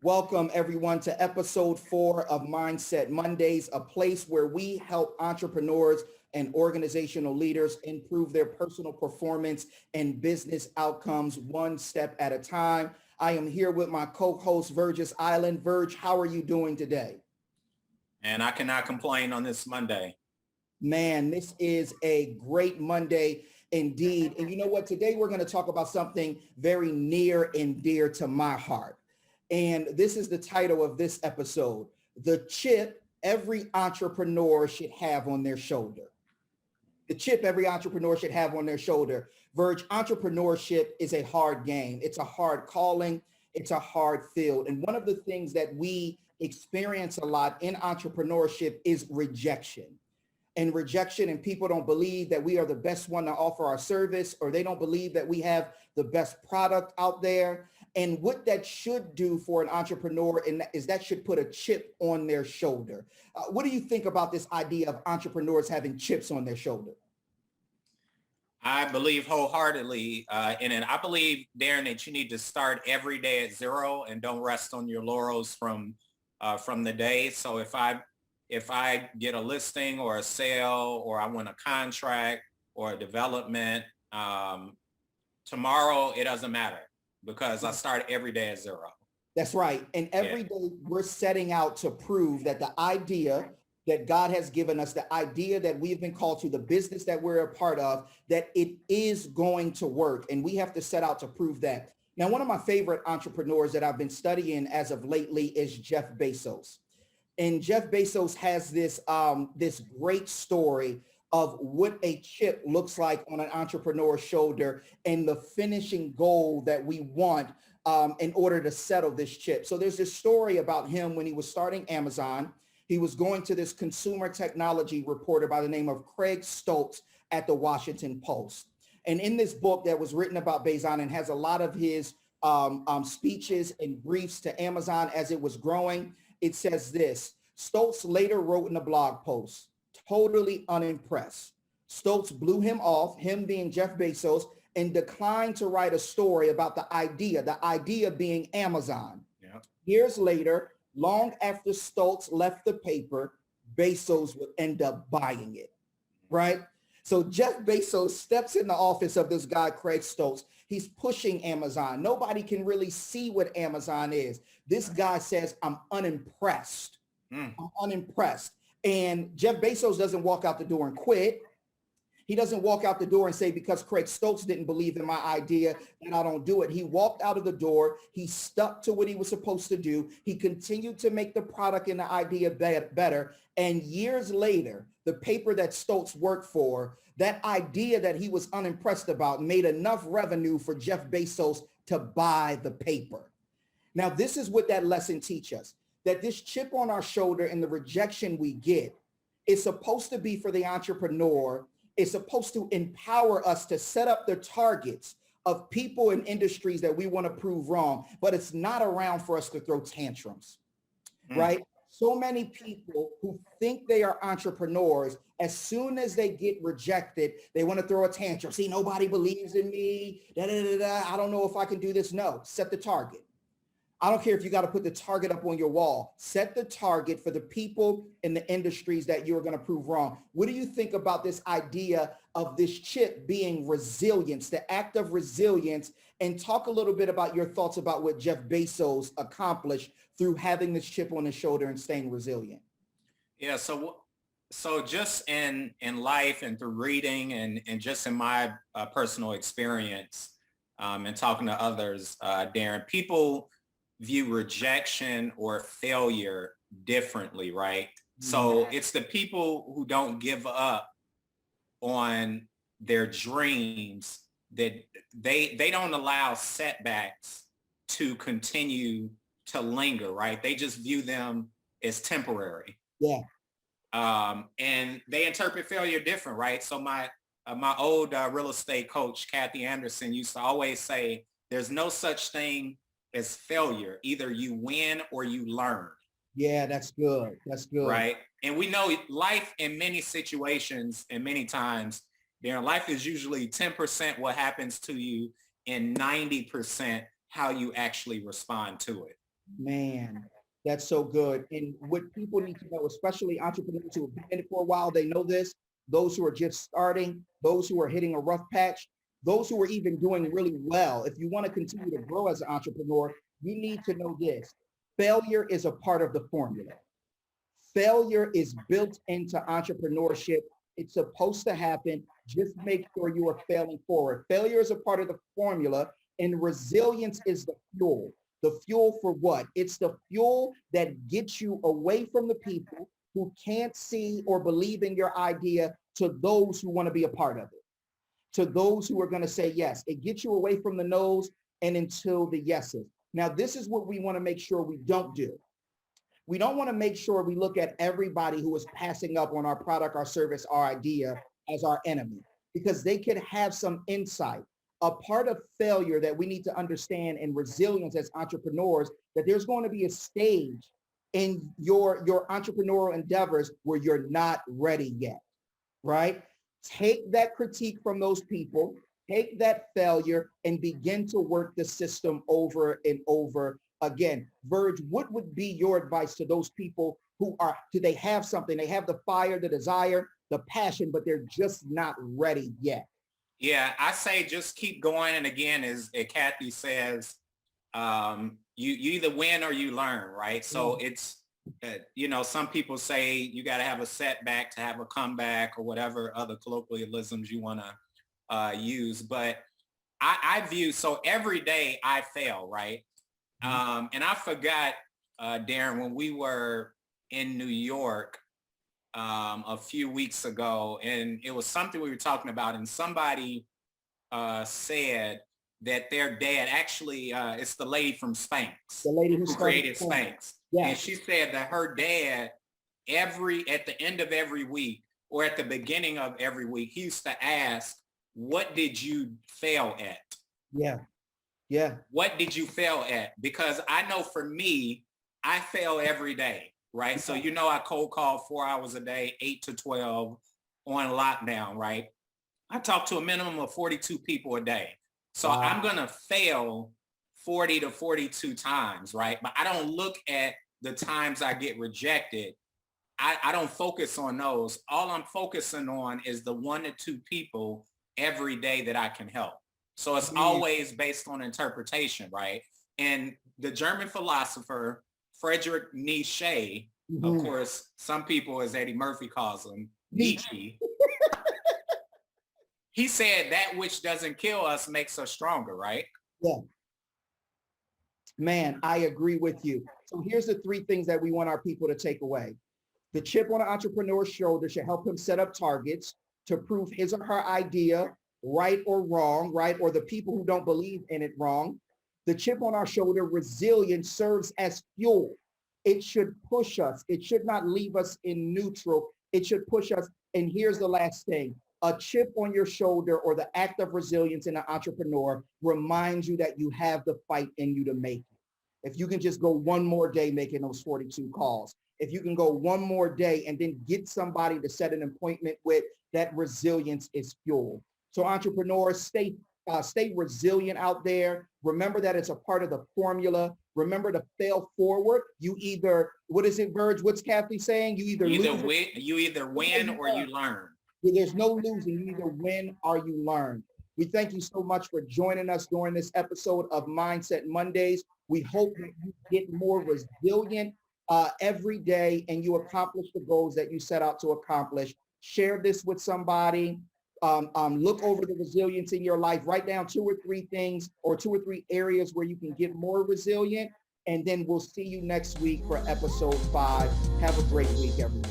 Welcome everyone to episode 4 of Mindset Mondays, a place where we help entrepreneurs and organizational leaders improve their personal performance and business outcomes one step at a time. I am here with my co-host, Virgis Island. Virg, how are you doing today? And I cannot complain on this Monday. Man, this is a great Monday indeed. And you know what? Today we're going to talk about something very near and dear to my heart. And this is the title of this episode: the chip every entrepreneur should have on their shoulder. The chip every entrepreneur should have on their shoulder. Verge, entrepreneurship is a hard game. It's a hard calling. It's a hard field. And one of the things that we experience a lot in entrepreneurship is rejection. And people don't believe that we are the best one to offer our service, or they don't believe that we have the best product out there. And what that should do for an entrepreneur is that should put a chip on their shoulder. What do you think about this idea of entrepreneurs having chips on their shoulder? I believe wholeheartedly in it. I believe, Darren, that you need to start every day at zero and don't rest on your laurels from the day. So if I get a listing or a sale, or I win a contract or a development, tomorrow it doesn't matter, because I start every day at zero. That's right. And every day we're setting out to prove that the idea that God has given us, the idea that we've been called to, the business that we're a part of, that it is going to work. And we have to set out to prove that. Now, one of my favorite entrepreneurs that I've been studying as of lately is Jeff Bezos. And Jeff Bezos has this great story of what a chip looks like on an entrepreneur's shoulder and the finishing goal that we want in order to settle this chip. So there's this story about him when he was starting Amazon. He was going to this consumer technology reporter by the name of Craig Stoltz at the Washington Post. And in this book that was written about Bezos and has a lot of his speeches and briefs to Amazon as it was growing, it says this: Stoltz later wrote in a blog post, totally unimpressed. Stoltz blew him off, him being Jeff Bezos, and declined to write a story about the idea being Amazon. Yeah. Years later, long after Stoltz left the paper, Bezos would end up buying it, right? So Jeff Bezos steps in the office of this guy, Craig Stoltz. He's pushing Amazon. Nobody can really see what Amazon is. This guy says, I'm unimpressed. I'm unimpressed. And Jeff Bezos doesn't walk out the door and quit. He doesn't walk out the door and say, because Craig Stoltz didn't believe in my idea, then I don't do it. He walked out of the door. He stuck to what he was supposed to do. He continued to make the product and the idea better. And years later, the paper that Stoltz worked for, that idea that he was unimpressed about made enough revenue for Jeff Bezos to buy the paper. Now, this is what that lesson teaches us, that this chip on our shoulder and the rejection we get is supposed to be for the entrepreneur. It's supposed to empower us to set up the targets of people and industries that we want to prove wrong, but it's not around for us to throw tantrums, right? So many people who think they are entrepreneurs, as soon as they get rejected, they want to throw a tantrum. See, nobody believes in me. I don't know if I can do this. No, set the target. I don't care if you got to put the target up on your wall. Set the target for the people in the industries that you're going to prove wrong. What do you think about this idea of this chip being resilience, the act of resilience? And talk a little bit about your thoughts about what Jeff Bezos accomplished through having this chip on his shoulder and staying resilient. Yeah. So just in life and through reading and just in my personal experience and talking to others, Darren, people view rejection or failure differently, right? So it's the people who don't give up on their dreams that they don't allow setbacks to continue to linger, right? They just view them as temporary. Yeah. And they interpret failure different, right? So my old real estate coach, Kathy Anderson, used to always say, there's no such thing as failure. Either you win or you learn. Yeah, that's good. That's good. Right. And we know life in many situations and many times, Darren, life is usually 10% what happens to you and 90% how you actually respond to it. Man, that's so good. And what people need to know, especially entrepreneurs who have been in it for a while, they know this. Those who are just starting, those who are hitting a rough patch, those who are even doing really well. If you want to continue to grow as an entrepreneur, you need to know this. Failure is a part of the formula. Failure is built into entrepreneurship. It's supposed to happen. Just make sure you are failing forward. Failure is a part of the formula, and resilience is the fuel. The fuel for what? It's the fuel that gets you away from the people who can't see or believe in your idea to those who want to be a part of it, to those who are going to say yes. It gets you away from the no's and until the yeses. Now, this is what we want to make sure we don't do. We don't want to make sure we look at everybody who is passing up on our product, our service, our idea as our enemy, because they could have some insight. A part of failure that we need to understand and resilience as entrepreneurs, that there's going to be a stage in your entrepreneurial endeavors where you're not ready yet, right? Take that critique from those people, take that failure and begin to work the system over and over again. Verge, what would be your advice to those people who do they have something? They have the fire, the desire, the passion, but they're just not ready yet. Yeah, I say just keep going. And again, as Kathy says, you either win or you learn, right? So it's, some people say you got to have a setback to have a comeback or whatever other colloquialisms you want to use. But I view, so every day I fail, right? And I forgot, Darren, when we were in New York a few weeks ago, and it was something we were talking about, and somebody said that their dad, actually, it's the lady from Spanx, the lady who created Spanx. Yes. And she said that her dad, at the end of every week or at the beginning of every week, he used to ask, what did you fail at? Yeah. Yeah. What did you fail at? Because I know for me, I fail every day, right? Yeah. So, I cold call 4 hours a day, 8 to 12 on lockdown, right? I talk to a minimum of 42 people a day. So wow. I'm going to fail 40 to 42 times, right? But I don't look at the times I get rejected. I don't focus on those. All I'm focusing on is the 1 to 2 people every day that I can help. So it's always based on interpretation, right? And the German philosopher, Friedrich Nietzsche, of course, some people, as Eddie Murphy calls him, Nietzsche, he said that which doesn't kill us makes us stronger, right? Yeah. Man, I agree with you. So here's the 3 things that we want our people to take away. The chip on an entrepreneur's shoulder should help him set up targets to prove his or her idea right or wrong, right? Or the people who don't believe in it wrong. The chip on our shoulder, resilience, serves as fuel. It should push us. It should not leave us in neutral. It should push us. And here's the last thing. A chip on your shoulder or the act of resilience in an entrepreneur reminds you that you have the fight in you to make it. If you can just go one more day making those 42 calls, if you can go one more day and then get somebody to set an appointment with, that resilience is fuel. So entrepreneurs, stay resilient out there. Remember that it's a part of the formula. Remember to fail forward. You either, what is it, Verge? What's Kathy saying? You either win or you learn. There's no losing. You either win or you learn. We thank you so much for joining us during this episode of Mindset Mondays. We hope that you get more resilient every day and you accomplish the goals that you set out to accomplish. Share this with somebody. Look over the resilience in your life. Write down 2 or 3 things or 2 or 3 areas where you can get more resilient. And then we'll see you next week for episode 5. Have a great week, everyone.